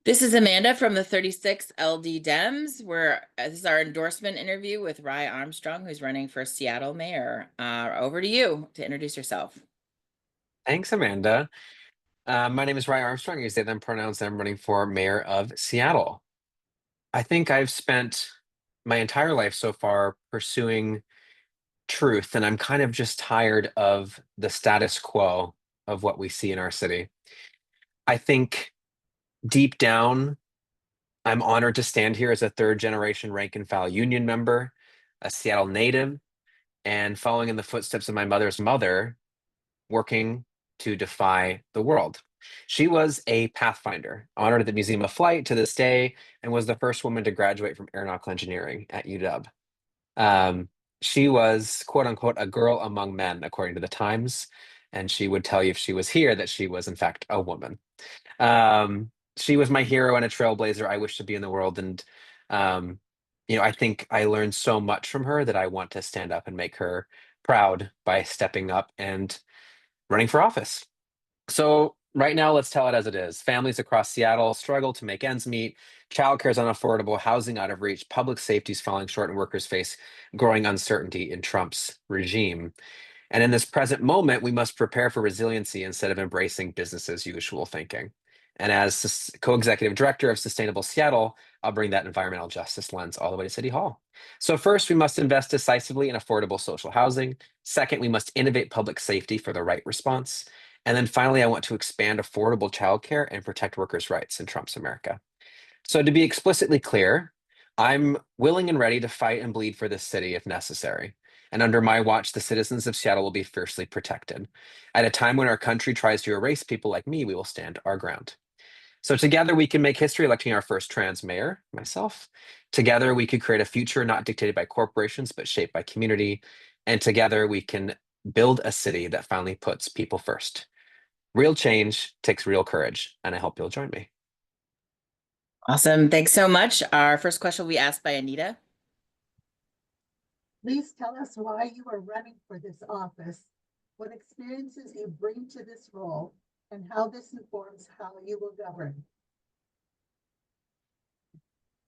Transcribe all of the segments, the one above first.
This is Amanda from the 36 LD Dems. This is our endorsement interview with Rye Armstrong, who's running for Seattle mayor. Over to you to introduce yourself. Thanks, Amanda. My name is Ryan Armstrong. You say them pronouns. I'm running for mayor of Seattle. I think I've spent my entire life so far pursuing truth, and I'm kind of just tired of the status quo of what we see in our city. I think deep down, I'm honored to stand here as a third generation rank and file union member, a Seattle native, and following in the footsteps of my mother's mother, working to defy the world. She was a pathfinder, honored at the Museum of Flight to this day, and was the first woman to graduate from aeronautical engineering at UW. Um, she was, quote unquote, a girl among men, according to the Times, and she would tell you if she was here that she was, in fact, a woman. She was my hero and a trailblazer I wish to be in the world, and um, I think I learned so much from her that I want to stand up and make her proud by stepping up and running for office. So right now, let's tell it as it is. Families across Seattle struggle to make ends meet. Childcare is unaffordable, housing out of reach, public safety is falling short, and workers face growing uncertainty in Trump's regime. And in this present moment, we must prepare for resiliency instead of embracing business as usual thinking. And as co-executive director of Sustainable Seattle, I'll bring that environmental justice lens all the way to City Hall. So first, we must invest decisively in affordable social housing. Second, we must innovate public safety for the right response. And then finally, I want to expand affordable childcare and protect workers' rights in Trump's America. So to be explicitly clear, I'm willing and ready to fight and bleed for this city if necessary. And under my watch, the citizens of Seattle will be fiercely protected. At a time when our country tries to erase people like me, we will stand our ground. So together we can make history electing our first trans mayor, myself. Together we could create a future not dictated by corporations, but shaped by community. And together we can build a city that finally puts people first. Real change takes real courage, and I hope you'll join me. Awesome. Thanks so much. Our first question will be asked by Anita. Please tell us why you are running for this office, what experiences you bring to this role, and how this informs how you will govern.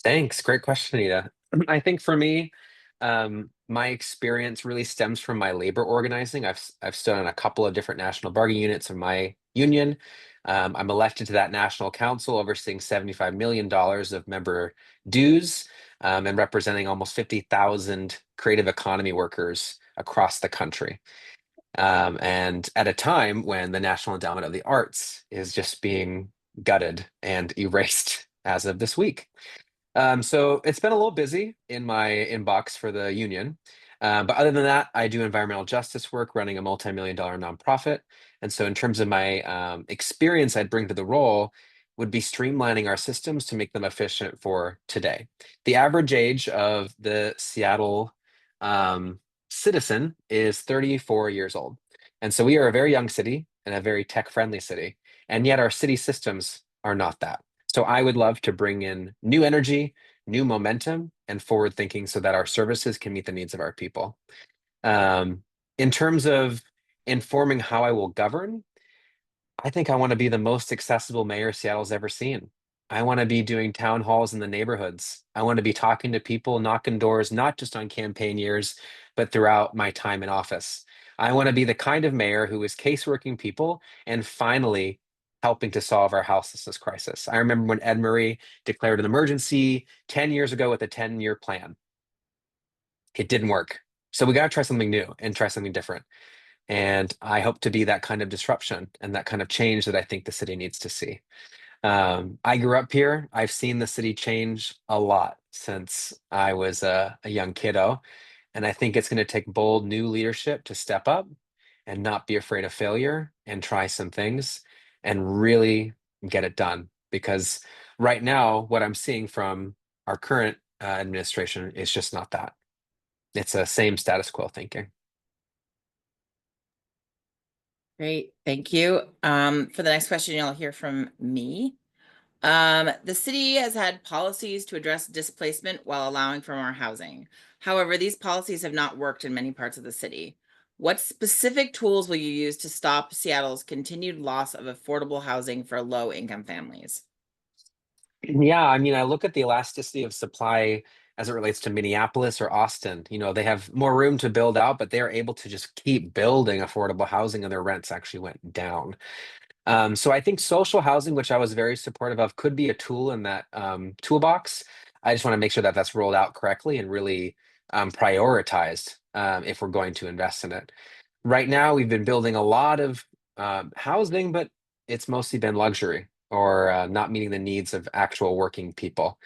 Thanks. Great question, Anita. I think for me, my experience really stems from my labor organizing. I've stood on a couple of different national bargaining units of my union. I'm elected to that national council, overseeing $75 million of member dues, and representing almost 50,000 creative economy workers across the country. And at a time when the National Endowment of the Arts is just being gutted and erased as of this week. So it's been a little busy in my inbox for the union. But other than that, I do environmental justice work running a multi-million dollar nonprofit. And so in terms of my experience I'd bring to the role would be streamlining our systems to make them efficient for today. The average age of the Seattle citizen is 34 years old. And so we are a very young city and a very tech-friendly city. And yet our city systems are not that. So I would love to bring in new energy, new momentum, and forward thinking so that our services can meet the needs of our people. In terms of informing how I will govern, I think I want to be the most accessible mayor Seattle's ever seen. I want to be doing town halls in the neighborhoods. I want to be talking to people, knocking doors, not just on campaign years, but throughout my time in office. I want to be the kind of mayor who is caseworking people and finally helping to solve our houselessness crisis. I remember when Ed Murray declared an emergency 10 years ago with a 10-year plan. It didn't work. So we got to try something new and try something different. And I hope to be that kind of disruption and that kind of change that I think the city needs to see. I grew up here. I've seen the city change a lot since I was a young kiddo. And I think it's going to take bold new leadership to step up and not be afraid of failure and try some things and really get it done. Because right now, what I'm seeing from our current administration is just not that. It's a same status quo thinking. Great. Thank you. For the next question, you'll hear from me. The city has had policies to address displacement while allowing for more housing. However, these policies have not worked in many parts of the city. What specific tools will you use to stop Seattle's continued loss of affordable housing for low-income families? Yeah, I mean, I look at the elasticity of supply as it relates to Minneapolis or Austin. They have more room to build out, but they're able to just keep building affordable housing and their rents actually went down. So I think social housing, which I was very supportive of, could be a tool in that toolbox. I just want to make sure that that's rolled out correctly and really prioritized if we're going to invest in it. Right now, we've been building a lot of housing, but it's mostly been luxury or not meeting the needs of actual working people.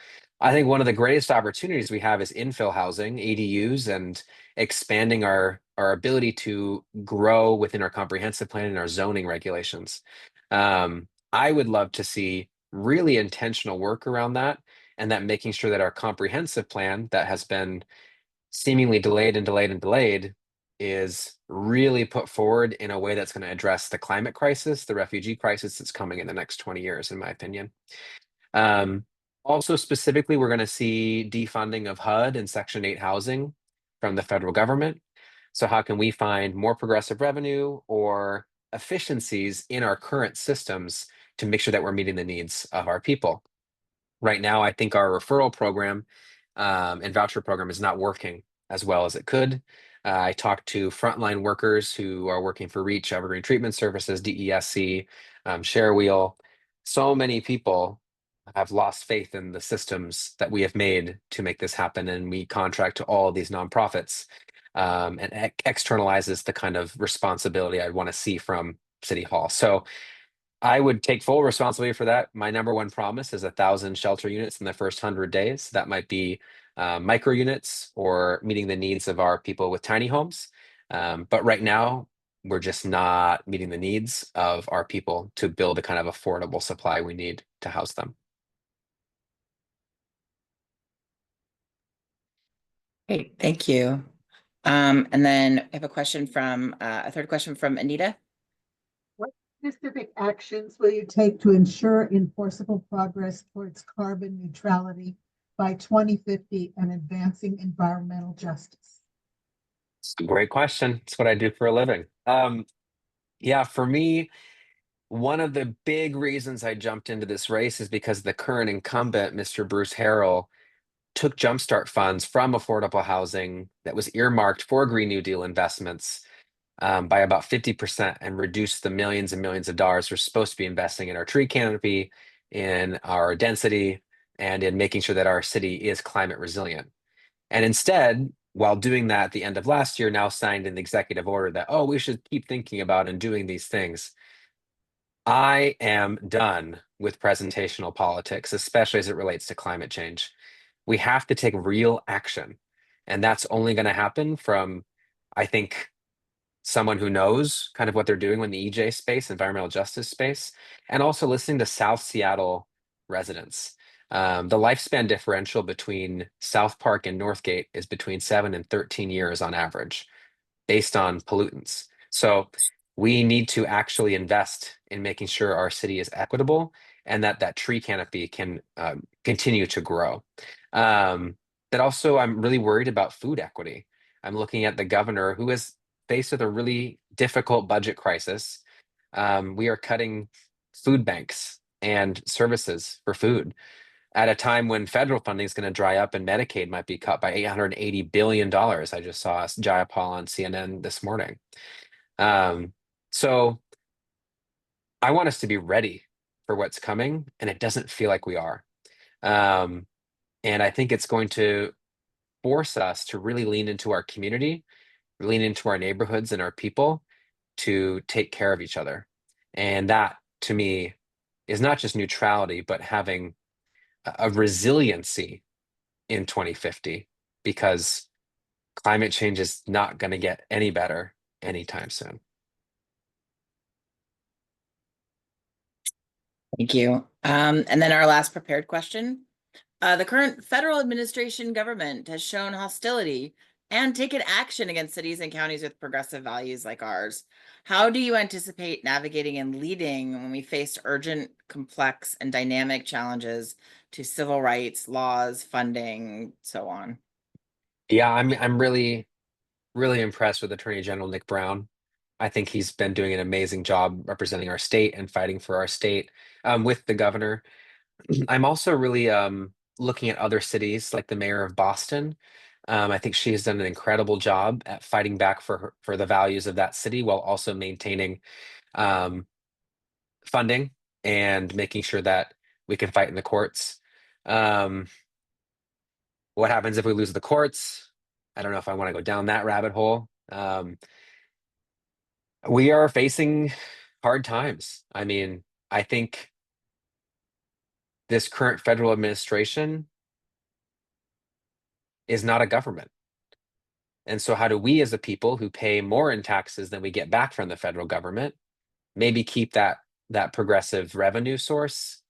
I think one of the greatest opportunities we have is infill housing, ADUs, and expanding our ability to grow within our comprehensive plan and our zoning regulations. I would love to see really intentional work around that, and that making sure that our comprehensive plan that has been seemingly delayed and delayed and delayed is really put forward in a way that's going to address the climate crisis, the refugee crisis that's coming in the next 20 years, in my opinion. Um, Also, specifically, we're going to see defunding of HUD and Section 8 housing from the federal government. So, how can we find more progressive revenue or efficiencies in our current systems to make sure that we're meeting the needs of our people? Right now, I think our referral program and voucher program is not working as well as it could. I talked to frontline workers who are working for REACH, Evergreen Treatment Services, DESC, ShareWheel. So many people have lost faith in the systems that we have made to make this happen, and we contract to all of these nonprofits and externalizes the kind of responsibility I'd want to see from City Hall. So I would take full responsibility for that. My number one promise is 1,000 shelter units in the first 100 days. That might be micro units or meeting the needs of our people with tiny homes. But right now, we're just not meeting the needs of our people to build the kind of affordable supply we need to house them. Great, thank you. And then I have a third question from Anita. What specific actions will you take to ensure enforceable progress towards carbon neutrality by 2050 and advancing environmental justice? It's a great question. It's what I do for a living. Yeah, for me, one of the big reasons I jumped into this race is because the current incumbent, Mr. Bruce Harrell, took jumpstart funds from affordable housing that was earmarked for Green New Deal investments by about 50% and reduced the millions and millions of dollars we're supposed to be investing in our tree canopy, in our density, and in making sure that our city is climate resilient. And instead, while doing that at the end of last year, now signed an executive order that, oh, we should keep thinking about and doing these things. I am done with presentational politics, especially as it relates to climate change. We have to take real action. And that's only going to happen from, I think, someone who knows kind of what they're doing in the EJ space, environmental justice space, and also listening to South Seattle residents. The lifespan differential between South Park and Northgate is between 7 and 13 years on average based on pollutants. So we need to actually invest in making sure our city is equitable and that that tree canopy can continue to grow. That also, I'm really worried about food equity. I'm looking at the governor who is faced with a really difficult budget crisis. We are cutting food banks and services for food at a time when federal funding is going to dry up and Medicaid might be cut by $880 billion. I just saw Jayapal on CNN this morning. So I want us to be ready for what's coming, and it doesn't feel like we are. Um, and I think it's going to force us to really lean into our community, lean into our neighborhoods and our people to take care of each other. And that, to me, is not just neutrality, but having a resiliency in 2050 because climate change is not going to get any better anytime soon. Thank you. And then our last prepared question. The current federal administration government has shown hostility and taken action against cities and counties with progressive values like ours. How do you anticipate navigating and leading when we face urgent, complex, and dynamic challenges to civil rights, laws, funding, so on? Yeah, I'm really impressed with Attorney General Nick Brown. I think he's been doing an amazing job representing our state and fighting for our state with the governor. I'm also really looking at other cities, like the mayor of Boston. I think she has done an incredible job at fighting back for the values of that city while also maintaining um, funding and making sure that we can fight in the courts. Um, what happens if we lose the courts? I don't know if I want to go down that rabbit hole. We are facing hard times. I mean, I think this current federal administration is not a government. And so, how do we, as a people who pay more in taxes than we get back from the federal government, maybe keep that progressive revenue source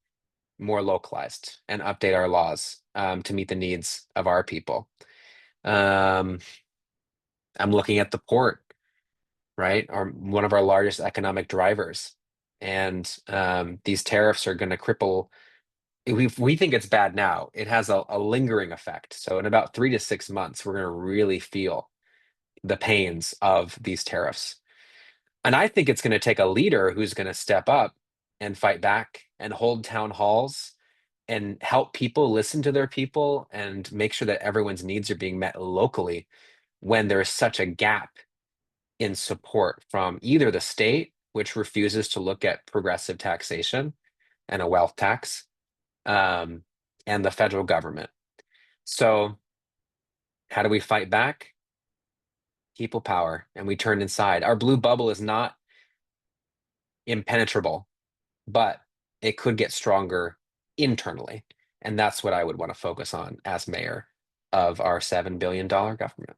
more localized and update our laws to meet the needs of our people? Um, I'm looking at the port, right? One of our largest economic drivers, and these tariffs are going to cripple. We think it's bad now. It has a lingering effect. So in about 3 to 6 months, we're going to really feel the pains of these tariffs. And I think it's going to take a leader who's going to step up and fight back and hold town halls and help people listen to their people and make sure that everyone's needs are being met locally when there's such a gap in support from either the state, which refuses to look at progressive taxation and a wealth tax, um, and the federal government. So, how do we fight back? People power, and we turn inside. Our blue bubble is not impenetrable, but it could get stronger internally. And that's what I would want to focus on as mayor of our $7 billion government.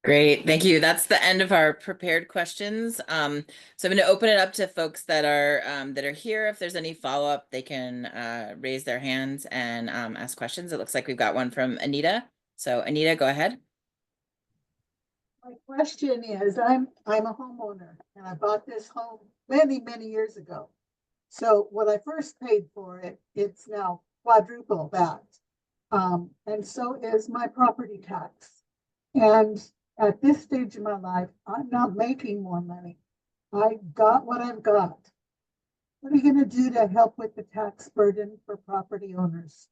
Great, thank you. That's the end of our prepared questions. So I'm going to open it up to folks that are here. If there's any follow-up, they can raise their hands and ask questions. It looks like we've got one from Anita. So Anita, go ahead. My question is, I'm a homeowner and I bought this home many, many years ago. So when I first paid for it, it's now quadruple that. And so is my property tax. And at this stage in my life, I'm not making more money. I got what I've got. What are you going to do to help with the tax burden for property owners?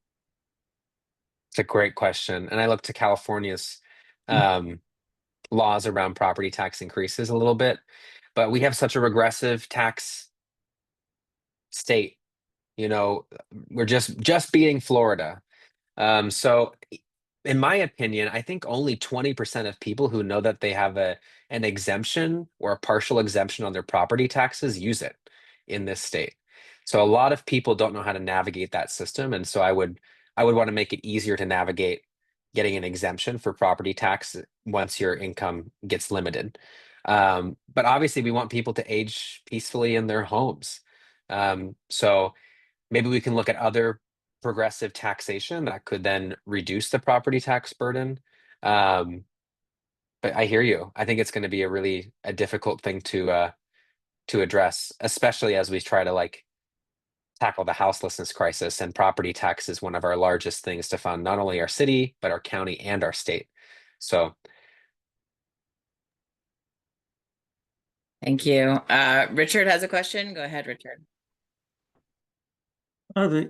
It's a great question. And I look to California's um, laws around property tax increases a little bit, but we have such a regressive tax state. You know, we're just beating Florida. So in my opinion, I think only 20% of people who know that they have an exemption or a partial exemption on their property taxes use it in this state. So a lot of people don't know how to navigate that system. And so I would want to make it easier to navigate getting an exemption for property tax once your income gets limited. But obviously we want people to age peacefully in their homes. So maybe we can look at other progressive taxation that could then reduce the property tax burden. Um, but I hear you. I think it's going to be a difficult thing to address, especially as we try to like tackle the houselessness crisis. And property tax is one of our largest things to fund not only our city but our county and our state. So Thank you. Richard has a question. Go ahead, Richard.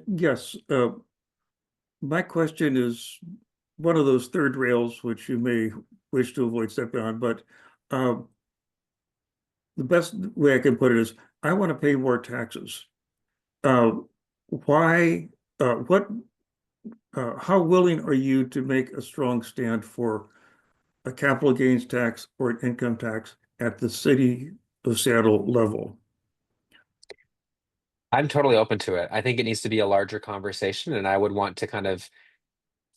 Yes, my question is one of those third rails which you may wish to avoid stepping on, but the best way I can put it is I want to pay more taxes. Why, how willing are you to make a strong stand for a capital gains tax or an income tax at the city of Seattle level? I'm totally open to it. I think it needs to be a larger conversation, and I would want to kind of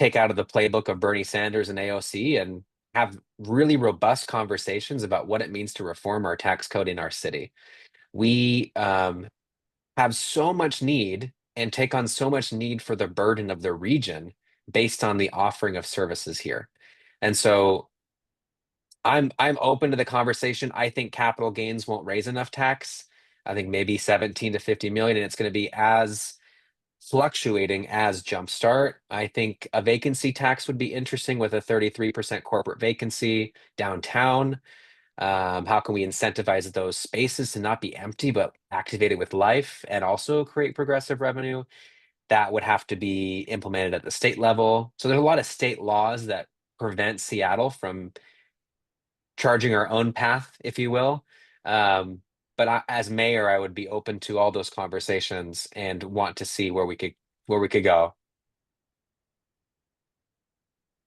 take out of the playbook of Bernie Sanders and AOC and have really robust conversations about what it means to reform our tax code in our city. We have so much need and take on so much need for the burden of the region based on the offering of services here. And so I'm open to the conversation. I think capital gains won't raise enough tax. I think maybe 17 to 50 million, and it's going to be as fluctuating as Jumpstart. I think a vacancy tax would be interesting with a 33% corporate vacancy downtown. How can we incentivize those spaces to not be empty, but activated with life and also create progressive revenue? That would have to be implemented at the state level. So there's a lot of state laws that prevent Seattle from charging our own path, if you will. But as mayor, I would be open to all those conversations and want to see where we could go.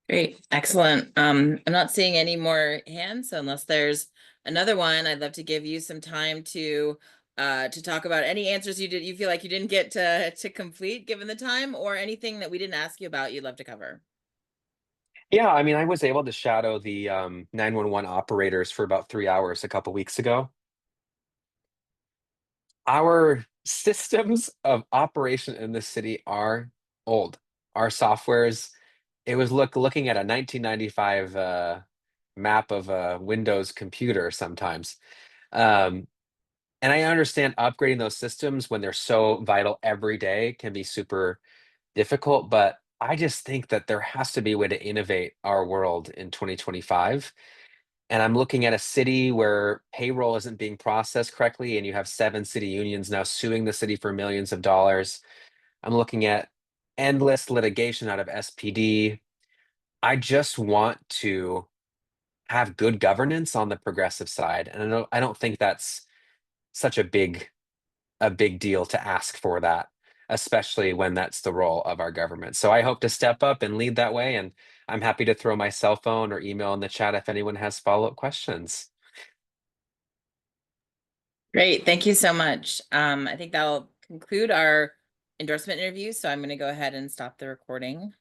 Great, excellent. I'm not seeing any more hands, so unless there's another one, I'd love to give you some time to talk about any answers you feel like you didn't get to complete given the time, or anything that we didn't ask you about you'd love to cover. Yeah, I mean, I was able to shadow the 911 operators for about 3 hours a couple weeks ago. Our systems of operation in the city are old. Our softwares, it was looking at a 1995 map of a Windows computer sometimes. Um, and I understand upgrading those systems when they're so vital every day can be super difficult, but I just think that there has to be a way to innovate our world in 2025. And I'm looking at a city where payroll isn't being processed correctly, and you have 7 city unions now suing the city for millions of dollars. I'm looking at endless litigation out of SPD. I just want to have good governance on the progressive side, and I don't think that's such a big deal to ask for that, especially when that's the role of our government. So I hope to step up and lead that way. And I'm happy to throw my cell phone or email in the chat if anyone has follow-up questions. Great, thank you so much. I think that'll conclude our endorsement interview, so I'm going to go ahead and stop the recording.